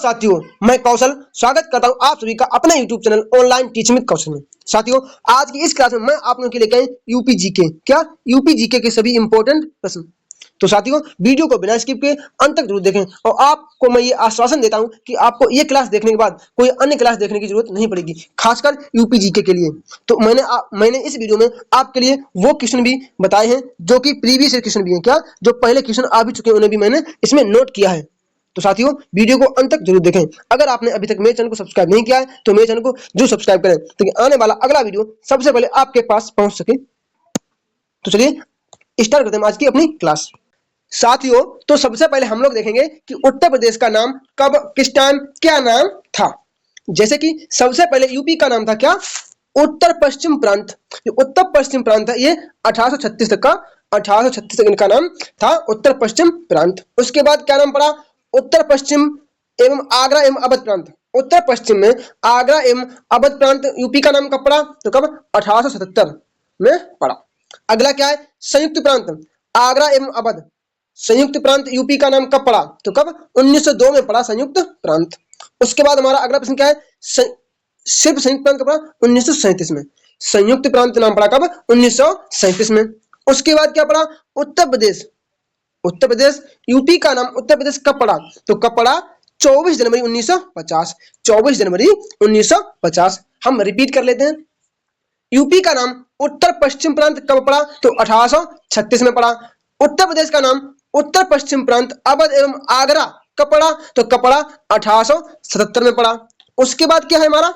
साथियों, मैं कौशल स्वागत करता हूं आप सभी का अपने YouTube channel online teaching with Kaushal में। साथियों, आज की इस क्लास में मैं आप लोगों के लिए लेकर यूपी जीके यूपी जीके के सभी इंपॉर्टेंट प्रश्न। तो साथियों, वीडियो को बिना स्किप के अंत तक जरूर देखें और आपको मैं ये आश्वासन देता हूं कि आपको ये क्लास देखने के बाद कोई अन्य क्लास देखने की जरूरत नहीं पड़ेगी, खासकर यूपी जीके के लिए। तो मैंने इस वीडियो में आपके लिए वो क्वेश्चन भी बताए हैं जो कि प्रीवियस क्वेश्चन भी हैं, जो पहले क्वेश्चन आ भी चुके हैं उन्हें भी मैंने इसमें नोट किया है। तो साथियों, वीडियो को अंत तक जरूर देखें। अगर आपने अभी तक मेरे चैनल को सब्सक्राइब नहीं किया है तो मेरे चैनल को जरूर सब्सक्राइब करें ताकि आने वाला अगला वीडियो सबसे पहले आपके पास पहुंच सके। तो चलिए स्टार्ट करते हैं आज की अपनी क्लास। साथियों, तो सबसे पहले हम लोग देखेंगे कि उत्तर प्रदेश का नाम कब किस टाइम क्या नाम था। जैसे कि सबसे पहले यूपी का नाम था क्या? उत्तर पश्चिम प्रांत। उत्तर पश्चिम प्रांत है ये 1836 तक का 1836 तक इनका नाम था उत्तर पश्चिम प्रांत। उसके बाद क्या नाम पड़ा? उत्तर पश्चिम एवं आगरा एवं अवध प्रांत। उत्तर पश्चिम में आगरा एवं अवध प्रांत यूपी का नाम कब पड़ा? तो कब? 1877 में पड़ा। अगला क्या है? संयुक्त प्रांत आगरा एवं अवध। संयुक्त प्रांत यूपी का नाम कब पड़ा? तो कब? 1902 में पड़ा संयुक्त प्रांत। उसके बाद हमारा अगला प्रश्न क्या है? सिर्फ संयुक्त प्रांत कब पड़ा? 1937 में। संयुक्त प्रांत नाम पड़ा कब? 1937 में। उसके बाद क्या पड़ा? उत्तर प्रदेश। उत्तर प्रदेश यूपी का नाम उत्तर प्रदेश कब पड़ा? तो कब पड़ा? 24 जनवरी 1950। 24 जनवरी 1950। हम रिपीट कर लेते हैं। यूपी का नाम उत्तर पश्चिम प्रांत कब पड़ा? तो 1836 में पड़ा। उत्तर प्रदेश का नाम उत्तर पश्चिम प्रांत अवध एवं आगरा कब पड़ा? तो कब पड़ा? 1877 में पड़ा। उसके बाद क्या है हमारा?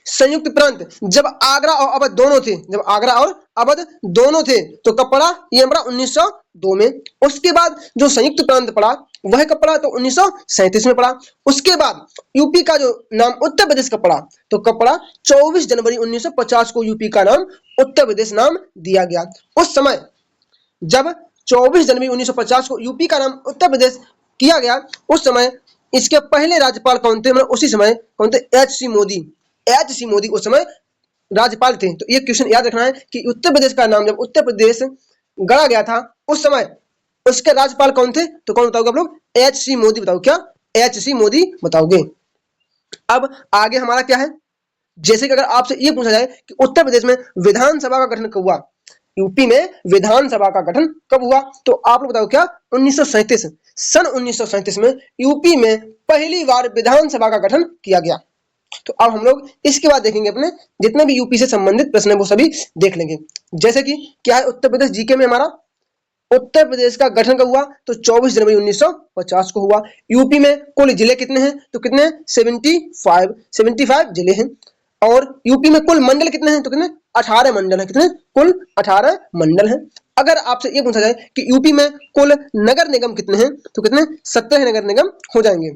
संयुक्त प्रांत जब आगरा और अवध दोनों थे, जब आगरा और अवध दोनों थे तो कब पड़ा? ये पड़ा 1902 में। उसके बाद जो संयुक्त प्रांत पड़ा वह कब पड़ा? तो 1937 में पड़ा। उसके बाद यूपी का जो नाम उत्तर प्रदेश कब पड़ा? तो कब पड़ा? 24 जनवरी 1950 को यूपी का नाम उत्तर प्रदेश नाम दिया गया। उस समय जब 24 जनवरी 1950 को यूपी का नाम उत्तर प्रदेश किया गया, उस समय इसके पहले राज्यपाल कौन थे? मतलब उसी समय कौन थे? एच.सी. मोदी। एच.सी. मोदी उस समय राज्यपाल थे। तो ये क्वेश्चन याद रखना है कि उत्तर प्रदेश का नाम जब उत्तर प्रदेश गढ़ा गया था उस समय उसके राज्यपाल कौन थे? तो कौन बताओगे आप लोग? एच.सी. मोदी बताओ। क्या? एच.सी. मोदी बताओगे। अब आगे हमारा क्या है? जैसे कि अगर आपसे ये पूछा जाए कि उत्तर प्रदेश में विधानसभा का गठन कब हुआ, यूपी में विधानसभा का गठन कब हुआ, तो आप लोग बताओ क्या? 1937। सन 1937 में यूपी में पहली बार विधानसभा का गठन किया गया। तो अब हम लोग इसके बाद देखेंगे अपने जितने भी यूपी से संबंधित प्रश्न है वो सभी देख लेंगे। जैसे कि क्या है उत्तर प्रदेश जीके में हमारा? उत्तर प्रदेश का गठन कब हुआ? तो 24 जनवरी 1950 को हुआ। यूपी में कुल जिले कितने हैं? तो कितने हैं? 75 जिले हैं। और यूपी में कुल मंडल कितने हैं? तो कितने? 18 मंडल हैं। कितने? कुल 18 मंडल हैं। अगर आपसे ये पूछा जाए कि यूपी में कुल नगर निगम कितने हैं? तो कितने? 17 नगर निगम हो जाएंगे।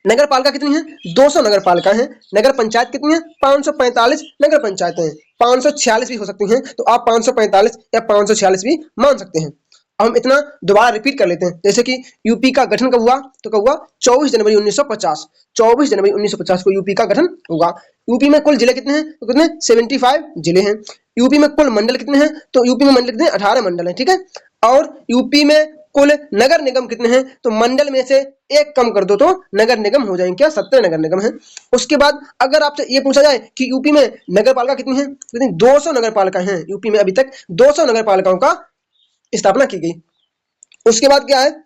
नगर पालिका कितनी है? 200 नगर पालिका है। नगर पंचायत कितनी है? 545 नगर पंचायतें हैं। 546 भी हो सकती हैं, तो आप 545 या 546 भी मान सकते हैं। अब हम इतना दोबारा रिपीट कर लेते हैं। जैसे कि यूपी का गठन कब हुआ? तो कब हुआ? 24 जनवरी 1950। 24 जनवरी 1950 को यूपी का गठन हुआ। यूपी में कुल जिले कितने हैं? तो कितने? 75 जिले हैं। यूपी में कुल मंडल कितने हैं? तो यूपी में मंडल कितने? 18 मंडल हैं। ठीक है। और यूपी में कुल नगर निगम कितने हैं? तो मंडल में से एक कम कर दो तो नगर निगम हो जाएंगे। क्या? 17 नगर निगम है। उसके बाद अगर आपसे ये पूछा जाए कि यूपी में नगर पालिका कितनी है? कितनी? 200 नगर पालिका हैं। यूपी में अभी तक 200 नगर पालिकाओं का स्थापना की गई। उसके बाद क्या है?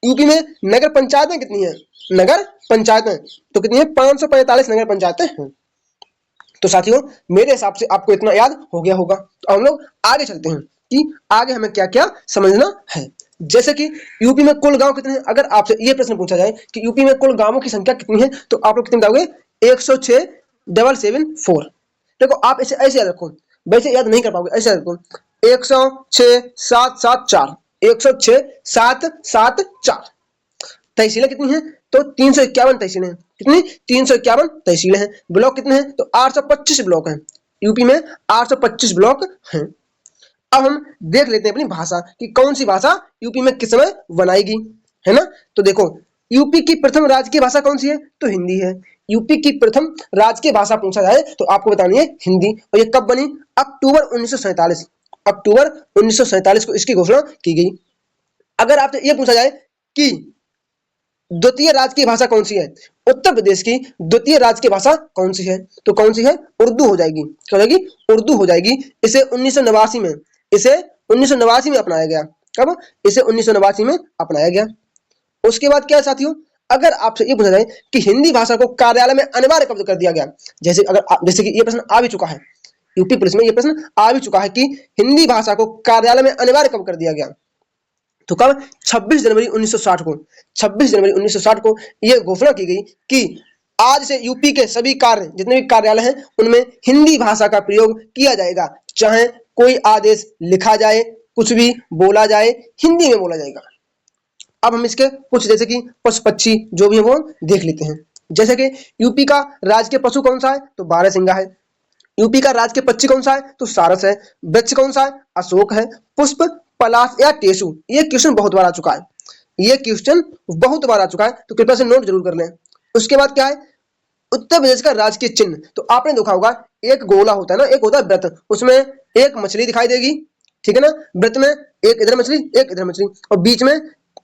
यूपी में नगर पंचायतें कितनी है? नगर पंचायतें तो कितनी है? 545 नगर पंचायतें हैं। तो साथियों, मेरे हिसाब से आपको इतना याद हो गया होगा। तो हम लोग आगे चलते हैं कि आगे हमें क्या क्या समझना है। जैसे कि यूपी में कुल गांव कितने हैं? अगर आपसे ये प्रश्न पूछा जाए कि यूपी में कुल गांवों की संख्या कितनी है, तो आप लोग कितने बताओगे? 106,774। देखो, आप इसे ऐसे याद रखो, वैसे याद नहीं कर पाओगे, ऐसे याद रखो 106,774। 106,774। तहसीलें कितनी हैं? तो 351 तहसीलें हैं। कितनी? 351 तहसीलें हैं। ब्लॉक कितने हैं? तो 825 ब्लॉक हैं। यूपी में 825 ब्लॉक हैं। अब हम देख लेते हैं अपनी भाषा कि कौन सी भाषा यूपी में किस समय बनाई गई है ना। तो देखो, यूपी की प्रथम राजकीय भाषा कौन सी है? तो हिंदी है। यूपी की प्रथम राजकीय भाषा पूछा जाए तो आपको बतानी है हिंदी। और ये कब बनी? अक्टूबर 1947। अक्टूबर 1947 को इसकी घोषणा की गई। अगर आपसे ये पूछा जाए कि द्वितीय राजकीय भाषा कौन सी है? उत्तर प्रदेश की द्वितीय राजकीय भाषा कौन सी है? तो कौन सी है? उर्दू हो जाएगी। क्या हो जाएगी? उर्दू हो जाएगी। इसे 1989 में अपनाया गया। कब? इसे 1989 में अपनाया गया। उसके बाद क्या है साथियों, अगर आपसे ये पूछा जाए कि हिंदी भाषा को कार्यालय में अनिवार्य कब कर दिया गया, जैसे कि ये प्रश्न आ भी चुका है, यूपी पुलिस में ये प्रश्न आ भी चुका है कि हिंदी भाषा को कार्यालय में अनिवार्य कब कर दिया गया, तो कब? 26 जनवरी 1960 को। 26 जनवरी 1960 को यह घोषणा की गई कि आज से यूपी के सभी कार्य, जितने भी कार्यालय हैं, उनमें हिंदी भाषा का प्रयोग किया जाएगा। चाहे कोई आदेश लिखा जाए, कुछ भी बोला जाए, हिंदी में बोला जाएगा। अब हम इसके कुछ जैसे कि पशु पक्षी जो भी है वो देख लेते हैं। जैसे कि यूपी का राजकीय पशु कौन सा है? तो बारहसिंगा है। यूपी का राजकीय पक्षी कौन सा है? तो सारस है। वृक्ष कौन सा है? अशोक है। पुष्प, पलाश या टेसु? ये क्वेश्चन बहुत बार आ चुका है, तो कृपया से नोट जरूर कर लें। उसके बाद क्या है? उत्तर प्रदेश का राजकीय चिन्ह, तो आपने देखा होगा एक गोला होता है ना, एक होता है व्रत, उसमें एक मछली दिखाई देगी, ठीक है ना। व्रत में एक इधर मछली, एक इधर मछली, और बीच में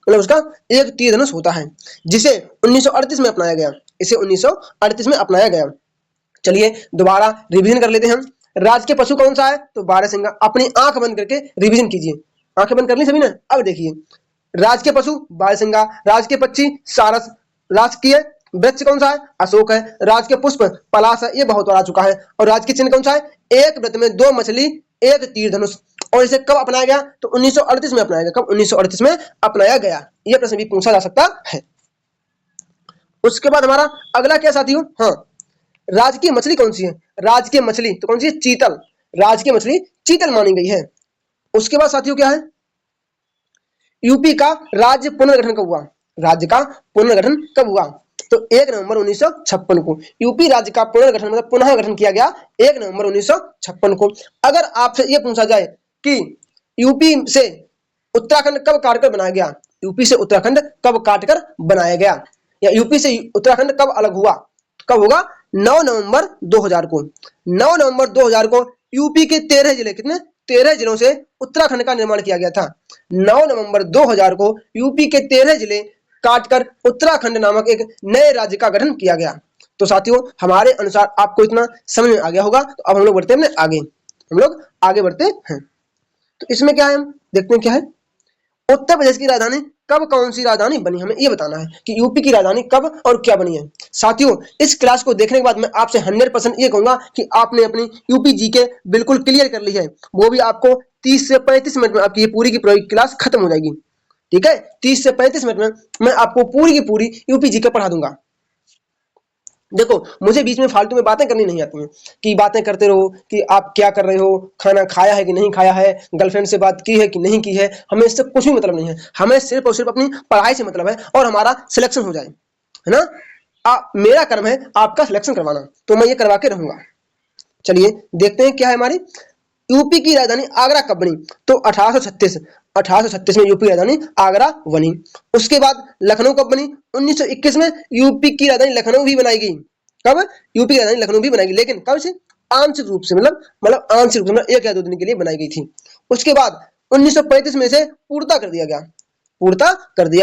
मतलब उसका एक तीर धनुष होता है, जिसे 1938 में अपनाया गया। इसे 1938 में अपनाया गया। चलिए दोबारा रिवीजन कर लेते हैं हम। राजकीय पशु कौन सा है? तो बारहसिंगा। अपनी आंख बंद करके रिवीजन कीजिए। आंखें बंद कर ली सभी ने? अब देखिए, राजकीय पशु बारहसिंगा, राजकीय पक्षी सारस, राजकीय वृक्ष कौन सा है? अशोक है। राजकीय पुष्प पलाश है, ये बहुत बार आ चुका है। और राजकीय चिन्ह कौन सा है? एक व्रत में दो मछली, एक तीर धनुष। और इसे कब अपनाया गया? तो 1938 में अपनाया गया। कब? 1938 में अपनाया गया। यह प्रश्न भी पूछा जा सकता है। उसके बाद हमारा अगला क्या साथियों, हाँ, राजकीय मछली कौन सी है? राजकीय मछली तो कौन सी है? चीतल। राजकीय मछली चीतल मानी गई है। उसके बाद साथियों क्या है? यूपी का राज्य पुनर्गठन कब हुआ? राज्य का पुनर्गठन कब हुआ? तो 1 नवंबर 1956 को यूपी राज्य का पुनर्गठन मतलब पुनः गठन किया गया 1 नवंबर 1956 को। अगर आपसे यह पूछा जाए कि यूपी से उत्तराखंड कब काटकर बनाया गया, यूपी से उत्तराखंड कब काटकर बनाया गया, या यूपी से उत्तराखंड कब अलग हुआ, कब होगा? 9 नवंबर 2000 को। 9 नवंबर 2000 को यूपी के 13 जिले, कितने? 13 जिलों से उत्तराखंड का निर्माण किया गया था। 9 नवंबर 2000 को यूपी के 13 जिले काटकर उत्तराखंड नामक एक नए राज्य का गठन किया गया। तो साथियों हमारे अनुसार आपको इतना समझ में आ गया होगा। तो अब हम लोग बढ़ते हैं आगे, हम लोग आगे बढ़ते हैं। तो इसमें क्या है, हम देखते हैं क्या है। उत्तर प्रदेश की राजधानी कब कौन सी राजधानी बनी, हमें ये बताना है कि यूपी की राजधानी कब और क्या बनी है। साथियों इस क्लास को देखने के बाद मैं आपसे 100% ये कहूंगा कि आपने अपनी यूपी जीके बिल्कुल क्लियर कर ली है। वो भी आपको 30 से 35 मिनट में आपकी ये पूरी की पूरी क्लास खत्म हो जाएगी। ठीक है, 30 से 35 मिनट में मैं आपको पूरी की पूरी यूपी जीके पढ़ा दूंगा। देखो मुझे बीच में फालतू में बातें करनी नहीं आती हैं कि बातें करते रहो कि आप क्या कर रहे हो, खाना खाया है कि नहीं खाया है, गर्लफ्रेंड से बात की है कि नहीं की है, हमें इससे कुछ भी मतलब नहीं है। हमें सिर्फ और सिर्फ अपनी पढ़ाई से मतलब है और हमारा सिलेक्शन हो जाए, है ना। मेरा कर्म है आपका सिलेक्शन करवाना, तो मैं ये करवा के रहूंगा। चलिए देखते हैं क्या है हमारी यूपी की राजधानी आगरा कब बनी। तो 1836 में यूपी की राजधानी आगरा बनी। उसके बाद लखनऊ कब बनी? 1921 में यूपी की राजधानी लखनऊ भी बनाई गई। कब? यूपी की राजधानी लखनऊ भी बनाई गई, लेकिन कब से? आंशिक रूप से, मतलब आंशिक रूप से, मतलब 1 या 2 दिन के लिए बनाई गई थी। उसके बाद 1935 में से पूर्णता कर दिया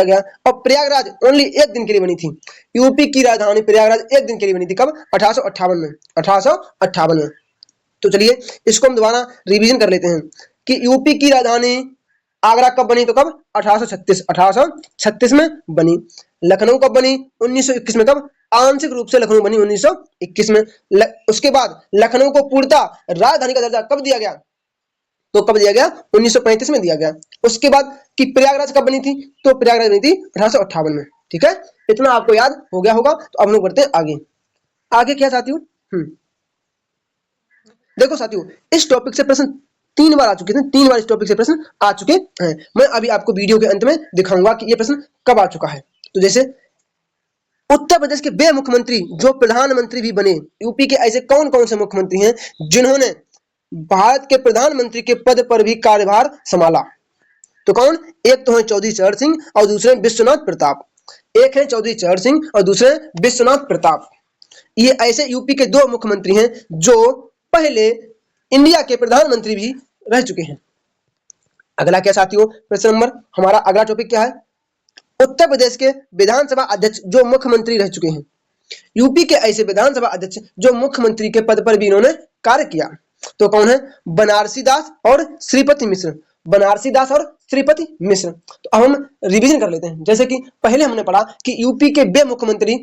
गया, और प्रयागराज ओनली 1 दिन के लिए बनी थी। यूपी की राजधानी प्रयागराज 1 दिन के लिए बनी थी। कब? 1858 में, 1858 में। तो चलिए इसको हम दोबारा रिवीजन कर लेते हैं कि यूपी की राजधानी आगरा कब बनी, तो कब? 1836 में बनी। लखनऊ कब बनी? 1921 में। कब? आंशिक रूप से लखनऊ बनी 1921 में। उसके बाद लखनऊ को पूर्णतः राजधानी का दर्जा कब दिया गया? तो कब दिया गया? 1935 में दिया गया। उसके बाद कि प्रयागराज कब बनी थी? तो प्रयागराज बनी थी 1858 में। ठीक है, इतना आपको याद हो गया होगा। तो अब लोग बढ़ते हैं आगे। आगे क्या साथियों, देखो साथियों इस टॉपिक से प्रश्न 3 बार आ चुके थे, 3 बार इस टॉपिक से प्रश्न आ चुके हैं। मैं अभी आपको वीडियो के अंत में दिखाऊंगा कि ये प्रश्न कब आ चुका है। तो जैसे उत्तर प्रदेश के वे मुख्यमंत्री जो प्रधानमंत्री भी बने, यूपी के ऐसे कौन कौन से मुख्यमंत्री हैं जिन्होंने भारत के प्रधानमंत्री के पद पर भी कार्यभार संभाला? तो कौन? एक तो है चौधरी चरण सिंह और दूसरे विश्वनाथ प्रताप। एक है चौधरी चरण सिंह और दूसरे विश्वनाथ प्रताप। ये ऐसे यूपी के 2 मुख्यमंत्री हैं जो पहले इंडिया के प्रधानमंत्री भी रह चुके हैं। अगला क्या साथियों, प्रश्न नंबर, हमारा अगला टॉपिक क्या है? उत्तर प्रदेश के विधानसभा अध्यक्ष जो मुख्यमंत्री रह चुके हैं। यूपी के ऐसे विधानसभा अध्यक्ष जो मुख्यमंत्री के पद पर भी इन्होंने कार्य किया, तो कौन है? बनारसी दास और श्रीपति मिश्र। बनारसी दास और श्रीपति मिश्र। तो अब हम रिवीजन कर लेते हैं। जैसे कि पहले हमने पढ़ा कि यूपी के वे मुख्यमंत्री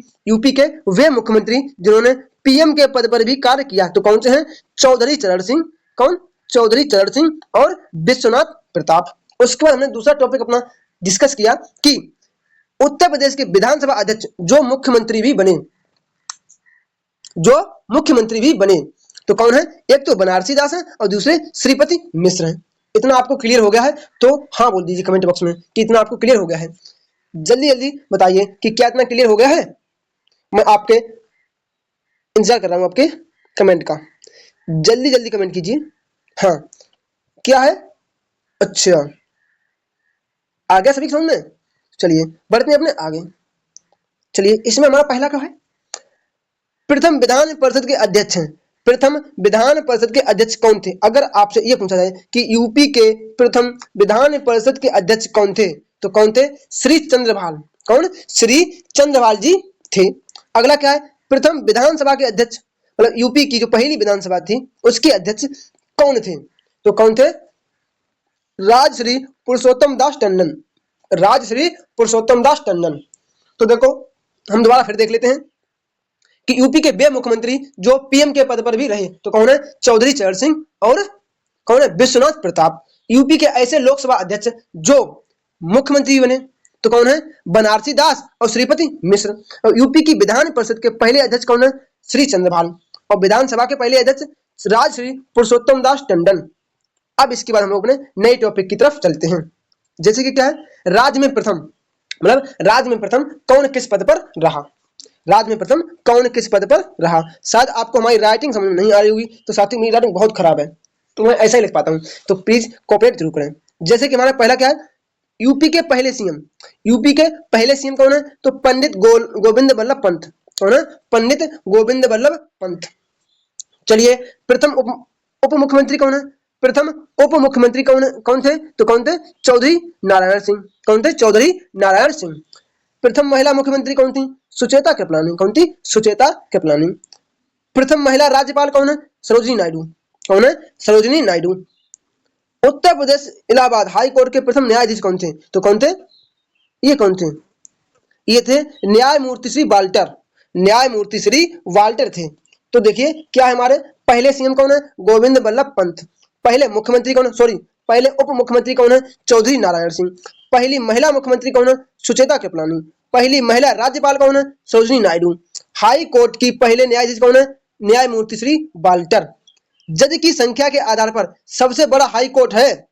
जिन्होंने पीएम के पद पर भी कार्य किया, तो कौन से हैं? चौधरी चरण सिंह। कौन? चौधरी चरण सिंह और विश्वनाथ प्रताप। उसके बाद हमने दूसरा टॉपिक अपना डिस्कस किया कि उत्तर प्रदेश के विधानसभा अध्यक्ष जो मुख्यमंत्री भी बने, तो कौन है? एक तो बनारसी दास है और दूसरे श्रीपति मिश्र हैं। इतना आपको क्लियर हो गया है तो हाँ बोल दीजिए कमेंट बॉक्स में कि इतना आपको क्लियर हो गया है। जल्दी जल्दी बताइए कि क्या इतना क्लियर हो गया है। मैं आपके इंतजार कर रहा हूं आपके कमेंट का। जल्दी जल्दी कमेंट कीजिए। हाँ, क्या है? अच्छा, आ गया सभी समझ में? चलिए बढ़ते हैं अपने आगे। चलिए, इसमें हमारा पहला क्या है? प्रथम विधान परिषद के अध्यक्ष हैं। प्रथम विधान परिषद के अध्यक्ष कौन थे? अगर आपसे यह पूछा जाए कि यूपी के प्रथम विधान परिषद के अध्यक्ष कौन थे, तो कौन थे? श्री चंद्रभाल। कौन? श्री चंद्रभाल जी थे। अगला क्या है? प्रथम विधानसभा के अध्यक्ष, मतलब यूपी की जो पहली विधानसभा थी उसके अध्यक्ष कौन थे? तो कौन थे? राजश्री पुरुषोत्तम दास टंडन। राजश्री पुरुषोत्तम दास टंडन। तो देखो, हम दोबारा फिर देख लेते हैं कि यूपी के वे मुख्यमंत्री जो पीएम के पद पर भी रहे, तो कौन है? चौधरी चरण सिंह और कौन है? विश्वनाथ प्रताप। यूपी के ऐसे लोकसभा अध्यक्ष जो मुख्यमंत्री बने, तो कौन है? बनारसी दास और श्रीपति मिश्र। और यूपी की विधान परिषद के पहले अध्यक्ष कौन है? श्री चंद्रभाल। और विधानसभा के पहले अध्यक्ष राजश्री पुरुषोत्तम दास टंडन। अब इसके बाद हम लोग अपने नए टॉपिक की तरफ चलते हैं। जैसे कि क्या है? राज्य में प्रथम कौन किस पद पर रहा? राज्य में प्रथम कौन किस पद पर रहा? शायद आपको हमारी राइटिंग समझ में नहीं आ रही होगी, तो साथियों मेरी राइटिंग बहुत खराब है तो मैं ऐसा ही लिख पाता हूं, तो प्लीज कोऑपरेट जरूर करें। जैसे कि हमारा पहला क्या है? यूपी के पहले सीएम कौन है? तो पंडित गोविंद वल्लभ पंत। कौन है? पंडित गोविंद वल्लभ पंत। चलिए, प्रथम उप मुख्यमंत्री कौन है? प्रथम उप मुख्यमंत्री कौन थे? तो कौन थे? चौधरी नारायण सिंह। कौन थे? चौधरी नारायण सिंह। प्रथम महिला मुख्यमंत्री कौन थी? सुचेता कृपलानी। कौन थी? सुचेता कृपलानी। प्रथम महिला राज्यपाल कौन है? सरोजिनी नायडू। कौन है? सरोजिनी नायडू। उत्तर प्रदेश इलाहाबाद हाई कोर्ट के प्रथम न्यायाधीश कौन थे? तो कौन थे? ये कौन थे? ये थे न्यायमूर्ति श्री वाल्टर थे। तो देखिए क्या है, हमारे पहले सीएम कौन है? गोविंद वल्लभ पंत। पहले मुख्यमंत्री कौन है? पहले उप मुख्यमंत्री कौन है? चौधरी नारायण सिंह। पहली महिला मुख्यमंत्री कौन है? सुचेता कृपलानी। पहली महिला राज्यपाल कौन है? सरोजिनी नायडू। हाई कोर्ट की पहले न्यायाधीश कौन है? न्यायमूर्ति श्री वाल्टर। जज की संख्या के आधार पर सबसे बड़ा हाई कोर्ट है।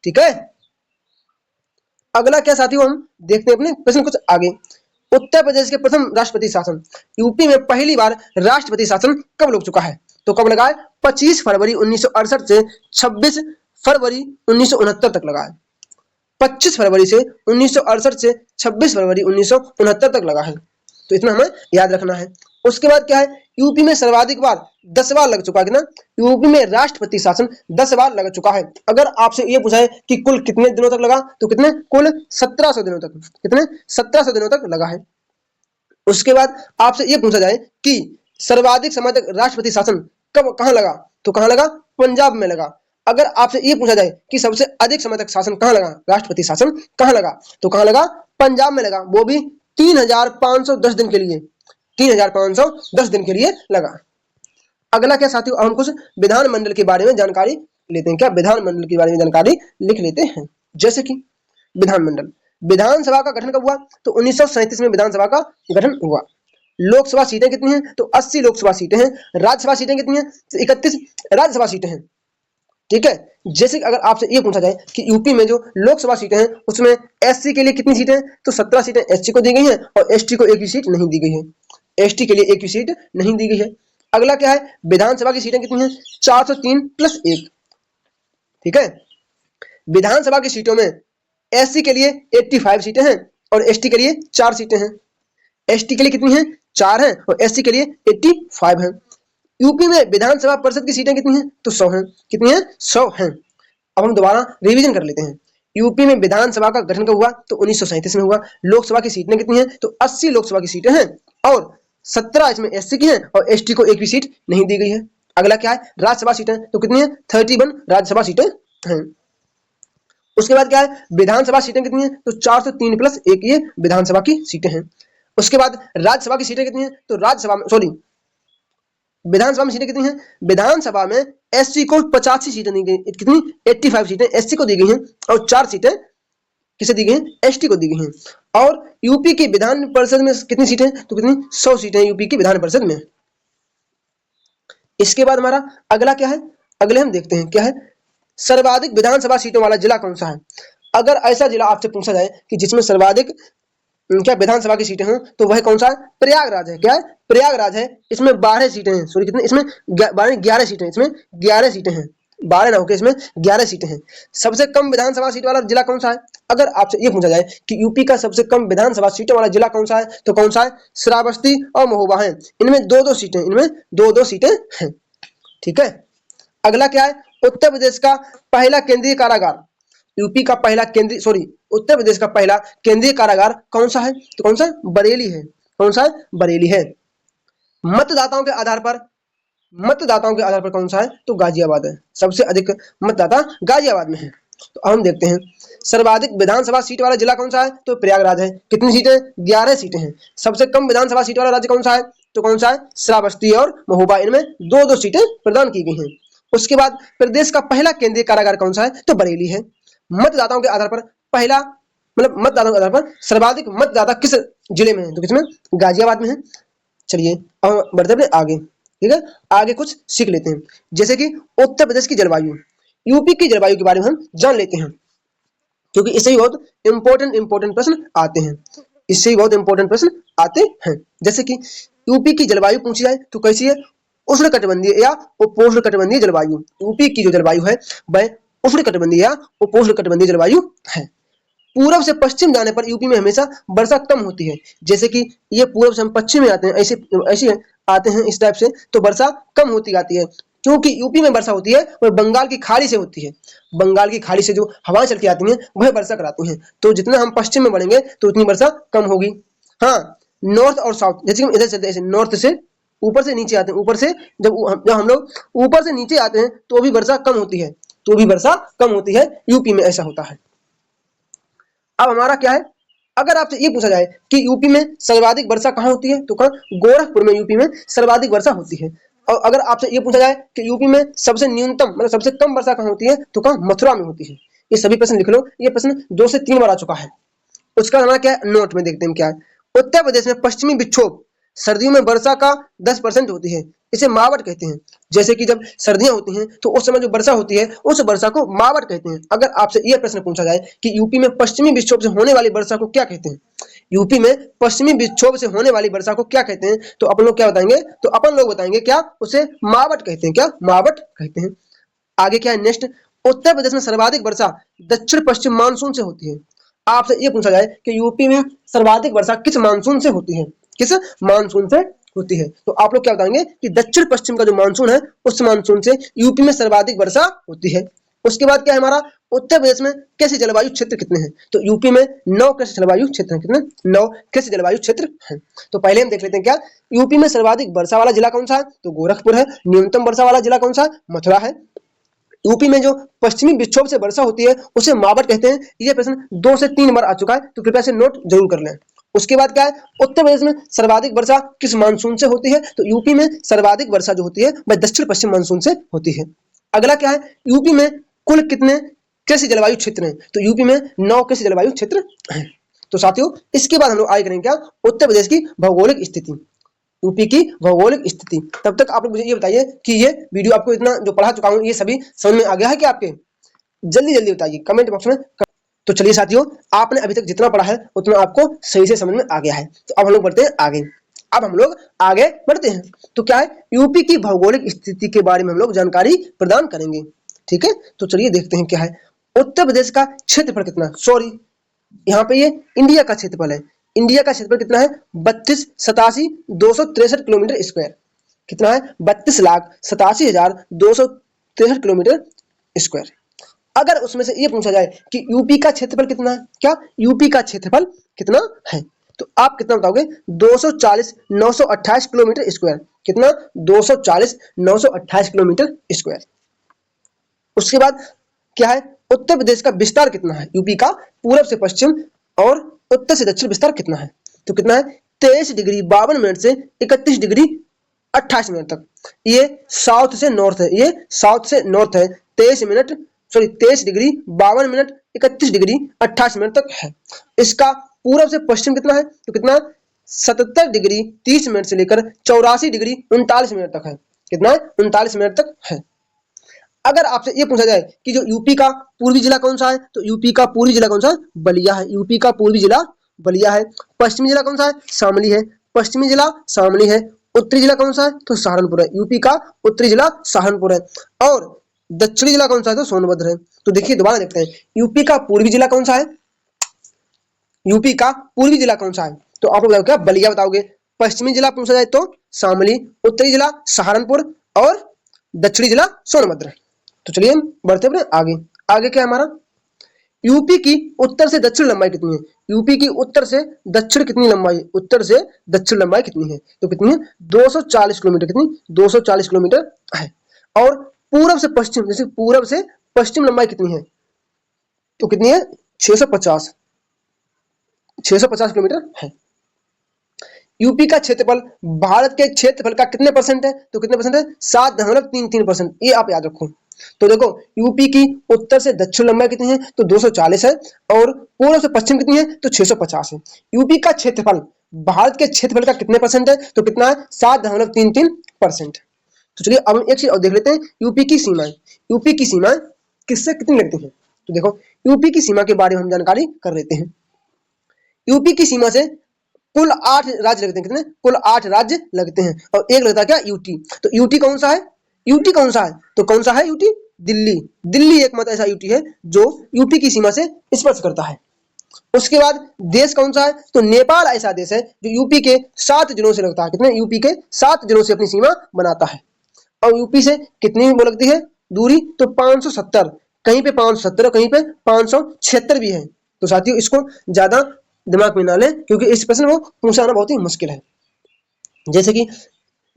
ठीक है, अगला क्या साथियों, हम देखते हैं अपने प्रश्न कुछ आगे। उत्तर प्रदेश के प्रथम राष्ट्रपति शासन। यूपी में पहली बार राष्ट्रपति शासन कब लग चुका है? तो कब लगा है? 25 फरवरी 1968 से 26 फरवरी 1969 तक लगा है। 25 फरवरी से 1968 से 26 फरवरी 1969 तक लगा है, तो इतना हमें याद रखना है। उसके बाद क्या है? यूपी में सर्वाधिक बार 10 बार लग चुका है ना। यूपी में राष्ट्रपति शासन 10 बार लग चुका है। अगर आपसे ये पूछा है कि कुल कितने दिनों तक लगा, तो कितने? कुल 1700 दिनों तक। कितने? 1700 दिनों तक लगा है। उसके बाद आपसे ये पूछा जाए कि सर्वाधिक समय तक राष्ट्रपति शासन कहां लगा, तो कहां लगा? पंजाब में लगा। अगर आपसे ये पूछा जाए कि सबसे अधिक समय तक शासन कहां लगा, राष्ट्रपति शासन कहां लगा, तो कहां लगा? पंजाब में लगा, वो भी 3510 दिन के लिए। 3510 दिन के लिए लगा। अगला क्या साथियों, हम कुछ विधानमंडल के बारे में जानकारी लेते हैं। क्या विधानमंडल के बारे में जानकारी लिख लेते हैं। जैसे कि विधानमंडल, विधानसभा का गठन कब हुआ? तो 1937 में विधानसभा का गठन हुआ। लोकसभा सीटें कितनी हैं? तो 80 लोकसभा सीटें हैं। राज्यसभा सीटें कितनी हैं? तो 31 राज्यसभा सीटें हैं। ठीक है, जैसे कि अगर आपसे ये पूछा जाए कि यूपी में जो लोकसभा सीटें हैं उसमें एससी के लिए कितनी सीटें हैं, तो 17 सीटें एससी को दी गई हैं और एसटी को एक भी सीट नहीं दी गई है। एसटी के लिए एक भी सीट नहीं दी गई है। अगला क्या है? विधानसभा की सीटें कितनी हैं? 403 + 1। ठीक है, विधानसभा की सीटों में एससी के लिए 85 सीटें हैं और एसटी के लिए 4 सीटें हैं। एसटी के लिए कितनी हैं? 4 हैं और एससी के लिए 85 हैं। यूपी में विधानसभा परिषद की सीटें कितनी हैं? तो 100 हैं। कितनी हैं? 100 हैं। अब हम दोबारा रिवीजन कर लेते हैं। यूपी में विधानसभा का गठन कब हुआ? तो 1937 में हुआ। लोकसभा की सीटें कितनी हैं? तो 80 लोकसभा की सीटें हैं और 17 इसमें एससी की हैं और एसटी को एक भी सीट नहीं दी गई है। अगला क्या है? राज्यसभा सीटें, तो कितनी है? 31 राज्यसभा सीटें हैं। उसके बाद क्या है? विधानसभा सीटें कितनी है? तो 403 प्लस एक ये विधानसभा की सीटें हैं। उसके बाद राज्यसभा की सीटें कितनी है? तो राज्यसभा में सॉरी विधानसभा में सीटें कितनी हैं? विधानसभा में एससी को 85 सीटें दी गई। कितनी? 85 सीटें एससी को दी गई हैं और 4 सीटें किसे दी गई हैं? एसटी को दी गई हैं। और यूपी की विधान परिषद में कितनी सीटें? तो कितनी? 100 सीटें यूपी की विधान परिषद में। इसके बाद हमारा अगला क्या है? अगले हम देखते हैं क्या है? सर्वाधिक विधानसभा सीटों वाला जिला कौन सा है? अगर ऐसा जिला आपसे पूछा जाए कि जिसमें सर्वाधिक क्या विधानसभा की सीटें हों, तो वह कौन सा है? प्रयागराज है। क्या है? प्रयागराज है। इसमें 12 सीटें हैं। सॉरी कितने? इसमें 11 सीटें। इसमें 11 सीटें हैं। 12 ना होकर इसमें 11 सीटें हैं। सबसे कम विधानसभा सीट वाला जिला कौन सा है? अगर आपसे ये पूछा जाए कि यूपी का सबसे कम विधानसभा सीटों वाला जिला कौन सा है, तो कौन सा है? श्रावस्ती और महोबा है। इनमें 2-2 सीटें, इनमें 2-2 सीटें हैं। ठीक है। अगला क्या है? उत्तर प्रदेश का पहला केंद्रीय कारागार, यूपी का पहला केंद्रीय सॉरी उत्तर प्रदेश का पहला केंद्रीय कारागार कौन सा है? तो कौन सा? बरेली है। कौन सा है? बरेली है। मतदाताओं के आधार पर कौन सा है? तो गाजियाबाद है। सबसे अधिक मतदाता गाजियाबाद में है। तो अब हम देखते हैं सर्वाधिक विधानसभा सीट वाला जिला कौन सा है? तो प्रयागराज है। कितनी सीटें? 11 सीटें हैं। सबसे कम विधानसभा सीट वाला राज्य कौन सा है? तो कौन सा है? श्रावस्ती और महोबा। इनमें 2-2 सीटें प्रदान की गई हैं। उसके बाद प्रदेश का पहला केंद्रीय कारागार कौन सा है? तो बरेली है। मतदाताओं के आधार पर पहला मतदाताओं के आधार पर सर्वाधिक मतदाता किस जिले में है? तो किसमें? गाजियाबाद में है। चलिए अब बढ़ते हैं आगे। ठीक है, आगे कुछ सीख लेते हैं। जैसे कि उत्तर प्रदेश की जलवायु, यूपी की जलवायु के बारे में हम जान लेते हैं, क्योंकि इससे ही बहुत इंपॉर्टेंट प्रश्न आते हैं। इससे ही बहुत इंपॉर्टेंट प्रश्न आते हैं। जैसे कि यूपी की जलवायु पूछी जाए तो कैसी है? उष्णकटिबंधीय या उपोष्णकटिबंधीय जलवायु। यूपी की जो जलवायु है वह उष्णकटिबंधीय या उपोष्णकटिबंधीय जलवायु है। पूर्व से पश्चिम जाने पर यूपी में हमेशा वर्षा कम होती है। जैसे कि ये पूर्व से हम पश्चिम में आते हैं, ऐसे आते हैं इस टाइप से, तो वर्षा कम होती जाती है। क्योंकि यूपी में वर्षा होती है वह बंगाल की खाड़ी से होती है। बंगाल की खाड़ी से जो हवाएं चल के आती हैं वह वर्षा कराती हैं। तो जितना हम पश्चिम में बढ़ेंगे तो उतनी वर्षा कम होगी। हाँ, नॉर्थ और साउथ, जैसे कि इधर चलते हैं, नॉर्थ से ऊपर से नीचे आते हैं, ऊपर से जब हम लोग ऊपर से नीचे आते हैं तो भी वर्षा कम होती है, यूपी में ऐसा होता है। अब हमारा क्या है? अगर आपसे ये पूछा जाए कि यूपी में सर्वाधिक वर्षा कहाँ होती है, तो कहाँ? गोरखपुर में यूपी में सर्वाधिक वर्षा होती है। और अगर आपसे ये पूछा जाए कि यूपी में सबसे न्यूनतम सबसे कम वर्षा कहाँ होती है, तो कहाँ? मथुरा में होती है। ये सभी प्रश्न लिख लो, ये प्रश्न 2 से 3 बार आ चुका है। उसका हमारा क्या है? नोट में देखते हैं क्या है। उत्तर प्रदेश में पश्चिमी विक्षोभ सर्दियों में वर्षा का 10% होती है, इसे मावट कहते हैं। जैसे कि जब सर्दियां होती हैं तो उस समय जो वर्षा होती है उस वर्षा को मावट कहते हैं। अगर आपसे यह प्रश्न पूछा जाए कि यूपी में पश्चिमी विक्षोभ से होने वाली वर्षा को क्या कहते हैं, यूपी में पश्चिमी विक्षोभ से होने वाली वर्षा को क्या कहते हैं, तो अपन लोग क्या बताएंगे? तो अपन लोग बताएंगे क्या? उसे मावट कहते हैं। क्या? मावट कहते हैं। आगे क्या है? नेक्स्ट, उत्तर प्रदेश में सर्वाधिक वर्षा दक्षिण पश्चिम मानसून से होती है। आपसे ये पूछा जाए कि यूपी में सर्वाधिक वर्षा किस मानसून से होती है, किस मानसून से होती है, तो आप लोग क्या बताएंगे कि दक्षिण पश्चिम का जो मानसून है उस मानसून से यूपी में सर्वाधिक वर्षा होती है। उसके बाद क्या है हमारा? उत्तर प्रदेश में कृषि जलवायु क्षेत्र कितने हैं, तो यूपी में 9 कृषि जलवायु क्षेत्र हैं। कितने? 9 कृषि जलवायु क्षेत्र हैं। तो पहले हम देख लेते हैं क्या यूपी में सर्वाधिक वर्षा वाला जिला कौन सा है, तो गोरखपुर है। न्यूनतम वर्षा वाला जिला कौन सा है? मथुरा है। यूपी में जो पश्चिमी विक्षोभ से वर्षा होती है उसे मावट कहते हैं। यह प्रश्न 2 से 3 बार आ चुका है, तो कृपया से नोट जरूर कर लें। उसके बाद क्या है? उत्तर प्रदेश में सर्वाधिक वर्षा किस मानसून से होती है, तो यूपी में सर्वाधिक वर्षा जो होती है वह दक्षिण पश्चिम मानसून से होती है। अगला क्या है? यूपी में कुल कितने कृषि जलवायु क्षेत्र हैं, तो यूपी में 9 कृषि जलवायु क्षेत्र हैं। तो साथियों इसके बाद हम लोग आगे करेंगे क्या? उत्तर प्रदेश की भौगोलिक स्थिति, यूपी की भौगोलिक स्थिति। तब तक आप लोग मुझे ये बताइए कि ये वीडियो आपको इतना जो पढ़ा चुका हूँ ये सभी समझ में आ गया है कि आपके? जल्दी जल्दी बताइए कमेंट बॉक्स में। तो चलिए साथियों, आपने अभी तक जितना पढ़ा है उतना आपको सही से समझ में आ गया है। तो अब हम लोग बढ़ते हैं आगे। तो क्या है? यूपी की भौगोलिक स्थिति के बारे में हम लोग जानकारी प्रदान करेंगे। ठीक है, तो चलिए देखते हैं क्या है। उत्तर प्रदेश का क्षेत्रफल कितना? सॉरी, यहाँ पे ये इंडिया का क्षेत्रफल है। इंडिया का क्षेत्रफल कितना है? 32,87,263 किलोमीटर स्क्वायर। कितना है? 32,87,263 किलोमीटर स्क्वायर। अगर उसमें से ये पूछा जाए कि यूपी का क्षेत्रफल कितना है, क्या यूपी का क्षेत्रफल कितना है, तो आप कितना बताओगे 240 928 किलोमीटर स्क्वायर। कितना 240 928 किलोमीटर स्क्वायर। उसके बाद क्या है, उत्तर प्रदेश का विस्तार कितना है, यूपी का पूरब से पश्चिम और उत्तर से दक्षिण विस्तार कितना है, तो कितना है 23 डिग्री 52 मिनट से 31 डिग्री 28 मिनट तक। ये साउथ से नॉर्थ है, ये साउथ से नॉर्थ है, 23 डिग्री 52 मिनट 31 डिग्री 28 मिनट तक है। इसका पूरब से पश्चिम कितना है, तो कितना 77 डिग्री 30 मिनट से लेकर 84 डिग्री 39 मिनट तक है। कितना है 39 मिनट तक है। अगर आपसे ये पूछा जाए कि जो यूपी का पूर्वी जिला कौन सा है, तो यूपी का पूर्वी जिला कौन सा है, बलिया है। यूपी का पूर्वी जिला बलिया है। पश्चिमी जिला कौन सा है, शामली है। पश्चिमी जिला शामली है। उत्तरी जिला कौन सा है, तो सहारनपुर है। यूपी का उत्तरी जिला सहारनपुर है। और दक्षिणी जिला कौन सा है, तो सोनभद्र है। तो देखिए दोबारा देखते हैं, यूपी का पूर्वी जिला कौन सा है, यूपी का पूर्वी जिला कौन सा है, तो आपको बताओ क्या, बलिया बताओगे। पश्चिमी जिला पूछा जाए तो शामली, उत्तरी जिला सहारनपुर और दक्षिणी जिला सोनभद्र। तो चलिए हम बढ़ते हैं आगे। आगे क्या है हमारा, यूपी की उत्तर से दक्षिण लंबाई कितनी है, यूपी की उत्तर से दक्षिण कितनी लंबाई, उत्तर से दक्षिण लंबाई कितनी है, तो कितनी है 240 किलोमीटर। कितनी 240 किलोमीटर है। और पूरब से पश्चिम, जैसे पूरब से पश्चिम लंबाई कितनी है, तो कितनी है 650 किलोमीटर है। यूपी का क्षेत्रफल भारत के क्षेत्रफल का कितने परसेंट है, तो कितने परसेंट है 7.33%। ये आप याद रखो। तो देखो यूपी की उत्तर से दक्षिण लंबाई कितनी है, तो 240 है। और पूर्व से पश्चिम कितनी है, तो 650 है। यूपी का क्षेत्रफल भारत के क्षेत्रफल का कितने परसेंट है, तो कितना है 7.33%। तो चलिए अब हम एक चीज और देख लेते हैं, यूपी की सीमाएं। यूपी की सीमाएं किससे कितनी लगती है, तो देखो यूपी की सीमा के बारे में हम जानकारी कर लेते हैं। यूपी की सीमा से कुल 8 राज्य लगते हैं। कितने, कुल 8 राज्य लगते हैं। और एक लगता है क्या, यूटी। तो यूटी कौन सा है, यूटी कौन सा है, तो कौन सा है यूटी, दिल्ली। दिल्ली एकमात्र ऐसा यूटी है जो यूपी की सीमा से स्पर्श करता है। उसके बाद देश कौन सा है, तो नेपाल ऐसा देश है जो यूपी के 7 जिलों से लगता है। कितने, यूपी के 7 जिलों से अपनी सीमा बनाता है। और यूपी से कितनी वो लगती है दूरी, तो 570, कहीं पे 570 कहीं पे 576 भी है। तो साथियों इसको ज्यादा दिमाग में ना लें, क्योंकि इस प्रश्न को पूछना बहुत ही मुश्किल है। जैसे कि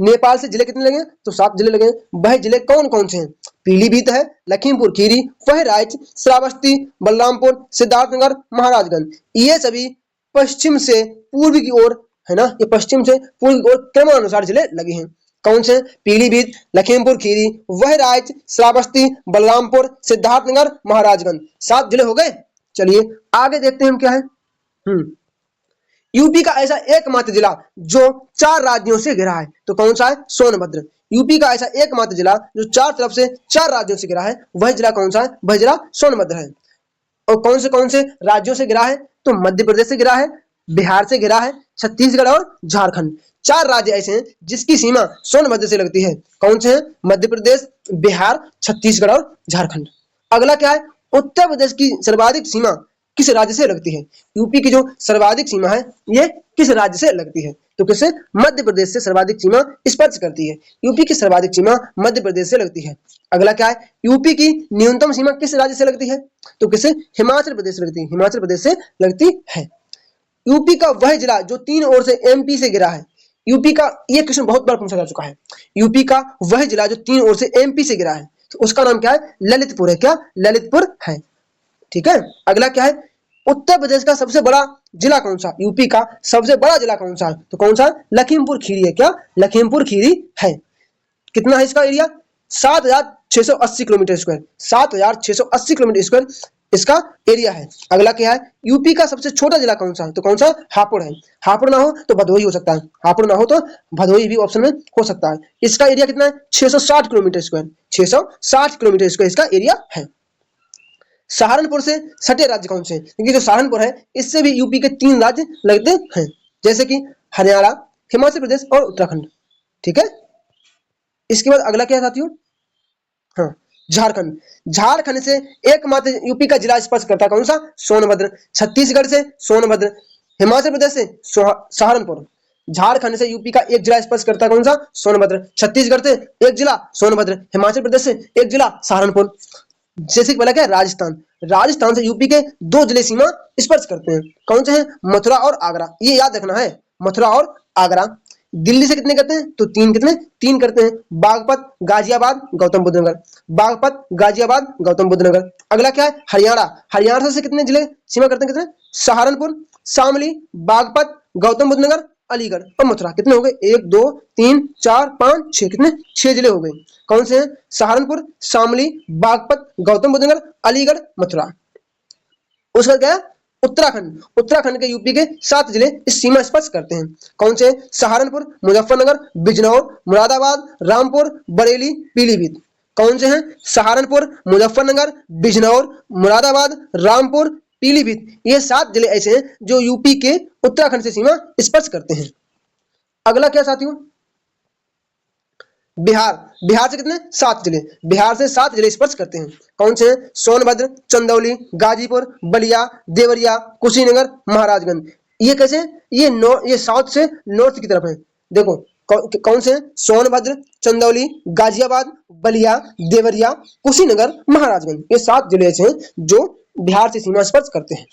नेपाल से जिले कितने लगे, तो 7 जिले लगे। वह जिले कौन कौन से हैं, पीलीभीत है, लखीमपुर खीरी, बहराइच, श्रावस्ती, बलरामपुर, सिद्धार्थनगर, महाराजगंज। ये सभी पश्चिम से पूर्व की ओर है ना, ये पश्चिम से पूर्व की ओर क्रमानुसार जिले लगे हैं। कौन से, पीलीभीत, लखीमपुर खीरी, बहराइच, श्रावस्ती, बलरामपुर, सिद्धार्थनगर, महाराजगंज। 7 जिले हो गए। चलिए आगे देखते हैं हम क्या है। यूपी का ऐसा एकमात्र जिला जो 4 राज्यों से घिरा है, तो कौन सा है, सोनभद्र। यूपी का ऐसा एकमात्र जिला जो 4 तरफ से 4 राज्यों से घिरा है, वह जिला कौन सा है, वह जिला सोनभद्र है। और कौन से राज्यों से घिरा है, तो मध्य प्रदेश से घिरा है, बिहार से घिरा है, छत्तीसगढ़ और झारखंड। 4 राज्य ऐसे हैं जिसकी सीमा सोनभद्र से लगती है। कौन से हैं, मध्य प्रदेश, बिहार, छत्तीसगढ़ और झारखंड। अगला क्या है, उत्तर प्रदेश की सर्वाधिक सीमा किस राज्य से लगती है, यूपी की जो सर्वाधिक सीमा है ये किस राज्य से लगती है, तो किससे, मध्य प्रदेश से सर्वाधिक सीमा स्पर्श करती है। यूपी की सर्वाधिक सीमा मध्य प्रदेश से लगती है। अगला क्या है, यूपी की न्यूनतम सीमा किस राज्य से लगती है, तो किससे, हिमाचल प्रदेश से लगती है। हिमाचल प्रदेश से लगती है। यूपी का वह जिला जो 3 ओर से एमपी से घिरा है। यूपी का, ये क्वेश्चन बहुत बार पूछा जा चुका है। यूपी का वह जिला जो 3 ओर से एमपी से घिरा है, तो उसका नाम क्या है, ललितपुर है। क्या, ललितपुर है। ठीक है। अगला क्या है, उत्तर प्रदेश का सबसे बड़ा जिला कौन सा, यूपी का सबसे बड़ा जिला कौन सा है, तो कौन सा, लखीमपुर खीरी है। क्या, लखीमपुर खीरी है। कितना है इसका area, 7680 kilometre square. 7680 kilometre square इसका एरिया है। अगला क्या है, यूपी का सबसे छोटा जिला कौन सा है, तो कौन सा, हापुड़ है। हापुड़ ना हो तो भदोही हो सकता है, हापुड़ ना हो तो भदोही भी ऑप्शन में हो सकता है। इसका एरिया कितना है, 660 किलोमीटर स्क्वायर। 660 किलोमीटर स्क्वायर इसका एरिया है। सहारनपुर से सटे राज्य कौन से हैं, क्योंकि जो सहारनपुर है इससे भी यूपी के 3 राज्य लगते हैं, जैसे कि हरियाणा, हिमाचल प्रदेश और उत्तराखंड। ठीक है। इसके बाद अगला क्या है साथियों, हाँ, झारखंड। झारखंड से एकमात्र यूपी का जिला स्पर्श करता है, कौन सा, सोनभद्र। छत्तीसगढ़ से सोनभद्र, हिमाचल प्रदेश से सहारनपुर। झारखंड से यूपी का एक जिला स्पर्श करता है, कौन सा, सोनभद्र। छत्तीसगढ़ से एक जिला सोनभद्र, हिमाचल प्रदेश से एक जिला सहारनपुर। जैसे कि पहला क्या है, राजस्थान। राजस्थान से यूपी के 2 जिले सीमा स्पर्श करते हैं। कौन से हैं? मथुरा और आगरा। ये याद रखना है, मथुरा और आगरा। दिल्ली से कितने करते हैं? तो 3 कितने? 3 करते हैं। बागपत, गाजियाबाद, गौतम बुद्ध नगर। बागपत, गाजियाबाद, गौतम बुद्ध नगर। अगला क्या है? हरियाणा। हरियाणा से कितने जिले सीमा करते हैं? कितने? सहारनपुर, शामली, बागपत, गौतम बुद्ध नगर, अलीगढ़ और मथुरा। कितने हो गए? 1 2 3 4 5 6। कितने? 6 जिले हो गए। कौन से हैं? सहारनपुर, शामली, बागपत, गौतम बुद्ध नगर, अलीगढ़, मथुरा। उसका क्या है? उत्तराखंड। उत्तराखंड के यूपी के 7 जिले इस सीमा स्पर्श करते हैं। कौन से? सहारनपुर, मुजफ्फरनगर, बिजनौर, मुरादाबाद, रामपुर, बरेली, पीलीभीत। कौन से हैं? सहारनपुर, मुजफ्फरनगर, बिजनौर, मुरादाबाद, रामपुर, पीलीभीत। ये 7 जिले ऐसे हैं जो यूपी के उत्तराखंड से सीमा स्पर्श करते हैं। अगला क्या साथियों? बिहार। बिहार से कितने? 7 जिले। बिहार से 7 जिले स्पर्श करते हैं। कौन से हैं? सोनभद्र, चंदौली, गाजीपुर, बलिया, देवरिया, कुशीनगर, महाराजगंज। ये कैसे? ये साउथ से नॉर्थ की तरफ है। देखो कौन से हैं? सोनभद्र, चंदौली, गाजियाबाद, बलिया, देवरिया, कुशीनगर, महाराजगंज। ये 7 जिले ऐसे हैं जो बिहार से सीमा स्पर्श करते हैं।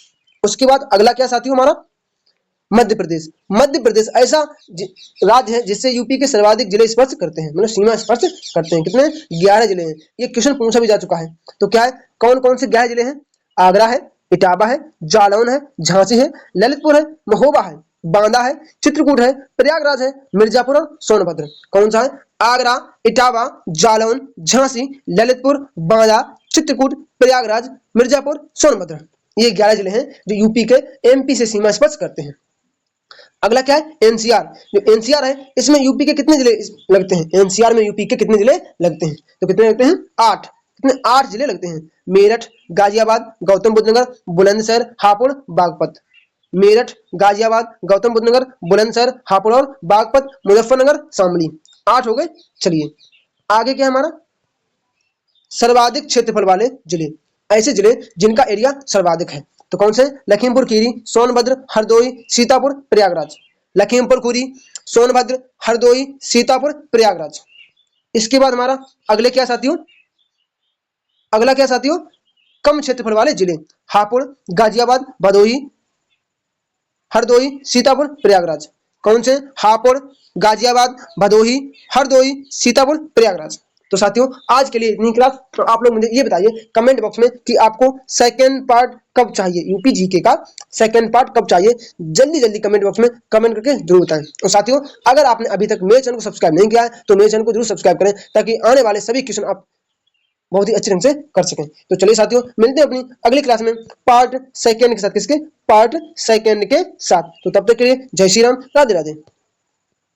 उसके बाद अगला क्या साथियों हमारा? मध्य प्रदेश। मध्य प्रदेश ऐसा राज्य है जिससे यूपी के सर्वाधिक जिले स्पर्श करते हैं, मतलब सीमा स्पर्श करते हैं। कितने? 11 जिले हैं। ये क्वेश्चन पूछा भी जा चुका है। तो क्या है? कौन कौन से 11 जिले हैं? आगरा है, इटावा है, जालौन है, झांसी है, ललितपुर है, महोबा है, बांदा है, चित्रकूट है, प्रयागराज है, मिर्जापुर और सोनभद्र। कौन सा है? आगरा, इटावा, जालौन, झांसी, ललितपुर, बांदा, चित्रकूट, प्रयागराज, मिर्जापुर, सोनभद्र। ये 11 जिले हैं जो यूपी के एमपी से सीमा स्पर्श करते हैं। अगला क्या है? एनसीआर। जो एनसीआर है इसमें यूपी के कितने जिले लगते हैं? एनसीआर में यूपी के कितने जिले लगते हैं? तो कितने लगते हैं? 8। कितने? 8 जिले लगते हैं। मेरठ, गाजियाबाद, गौतम बुद्ध नगर, बुलंदशहर, हापुड़, बागपत। मेरठ, गाजियाबाद, गौतम बुद्ध नगर, बुलंदशहर, हापुड़ और बागपत, मुजफ्फरनगर, शामली। 8 हो गए। चलिए आगे क्या हमारा? सर्वाधिक क्षेत्रफल वाले जिले। ऐसे जिले जिनका एरिया सर्वाधिक है। तो कौन से? लखीमपुर खीरी, सोनभद्र, हरदोई, सीतापुर, प्रयागराज। लखीमपुर खीरी, सोनभद्र, हरदोई, सीतापुर, प्रयागराज। इसके बाद हमारा अगले क्या साथियों? अगला क्या साथियों? कम क्षेत्रफल वाले जिले। हापुड़, गाजियाबाद, भदोही, हरदोई, सीतापुर, प्रयागराज। कौन से? हापुड़, गाजियाबाद, भदोही, हरदोई, सीतापुर, प्रयागराज। तो साथियों आज के लिए इतनी क्लास। तो आप लोग मुझे ये बताइए कमेंट बॉक्स में कि आपको सेकंड पार्ट कब चाहिए, यूपी जीके का सेकंड पार्ट कब चाहिए। जल्दी जल्दी कमेंट बॉक्स में कमेंट करके जरूर बताएं। और साथियों अगर आपने अभी तक मेरे चैनल को सब्सक्राइब नहीं किया है तो मेरे चैनल को जरूर सब्सक्राइब करें ताकि आने वाले सभी क्वेश्चन आप बहुत ही अच्छे ढंग से कर सकें। तो चलिए साथियों मिलते हैं अपनी अगली क्लास में पार्ट सेकंड के साथ। किसके? पार्ट सेकंड के साथ। तो तब तक के लिए जय श्री राम, राधे राधे।